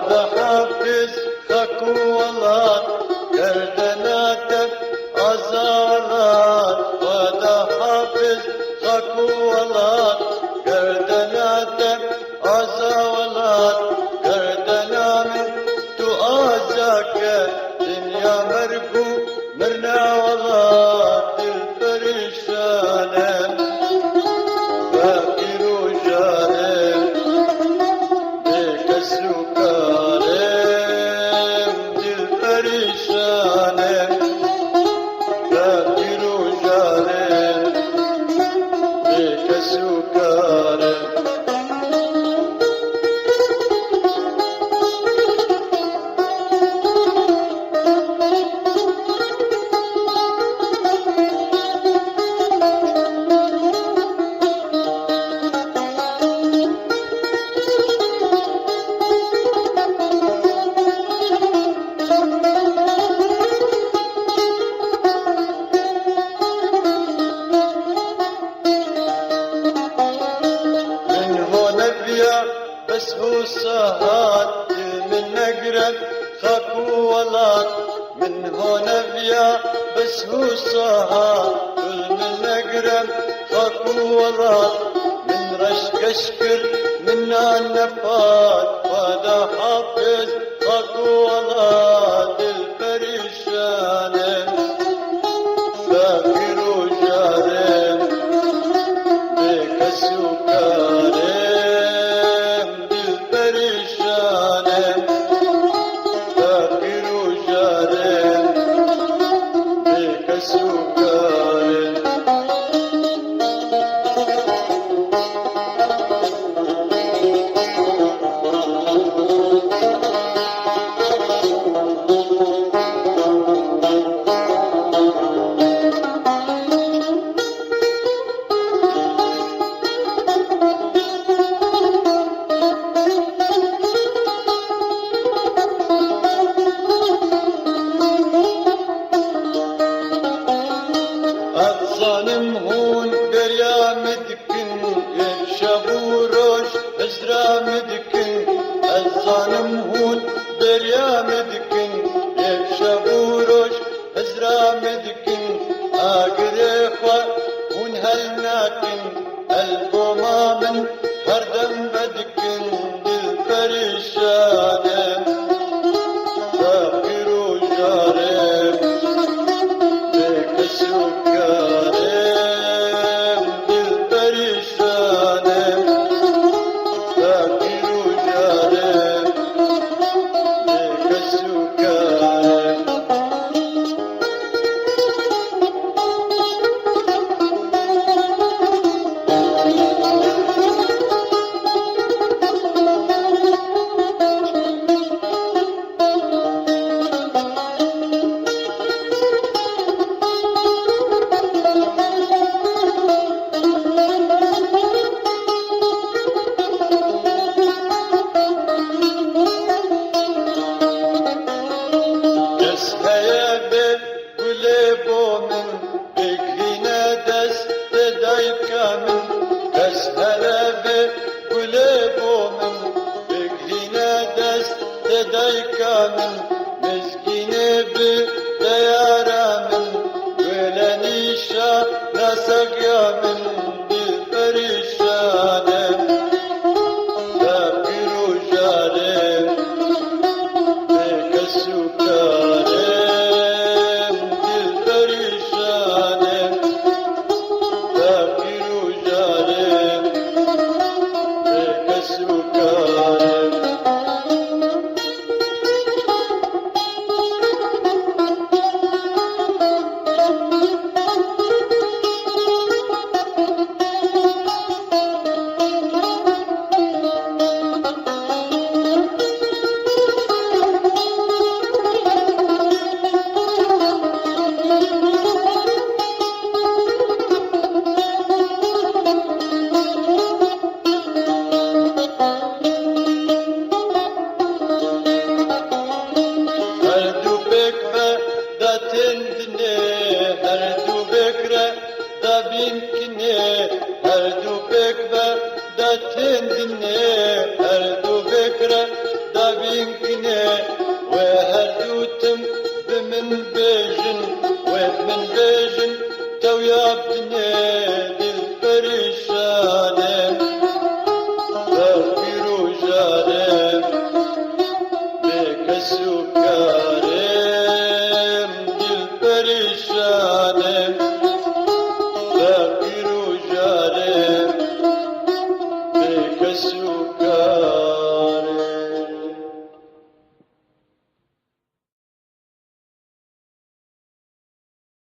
وهذا حافظ خكوالات كردناتك عزالات وهذا حافظ خكوالات كردناتك عزالات كردنامي تؤازاك دنيا مرقو مرنا والله الفرشانه فاكر وجارم سكارم دل پریشانم فقیر و جارم بیک سکارم بس هو سهات من نقرب خكوالات من هنا بيا بس هو سهات من نقرب خكوالات من رشق اشكر من النفات وهذا حافظ خكوالات الفرشانه فاكر وجارم بك سكارم ظالم هون دريا مدكن يشابو روش ازرا مدكن الظالم هون دريا مدكن يشابو روش ازرا مدكن اقريخوا هون هلناكن البوما من هردم بدكن بالفرشانه فقير وجارم بك سكارم بالفرشانه فقير وجارم بك سكارم من مسكينة بديارة من ولنيشة ناسك يا من بالفرشانة فقير وجارم بك سكارم بالفرشانة فقير وجارم بك سكارم تندني هردو فكرة دا يمكنه وهدوتم بمن بيجن ومن بيجن تو يابدنا للبرشانه فكر وجارم بك سكارم للبرشانه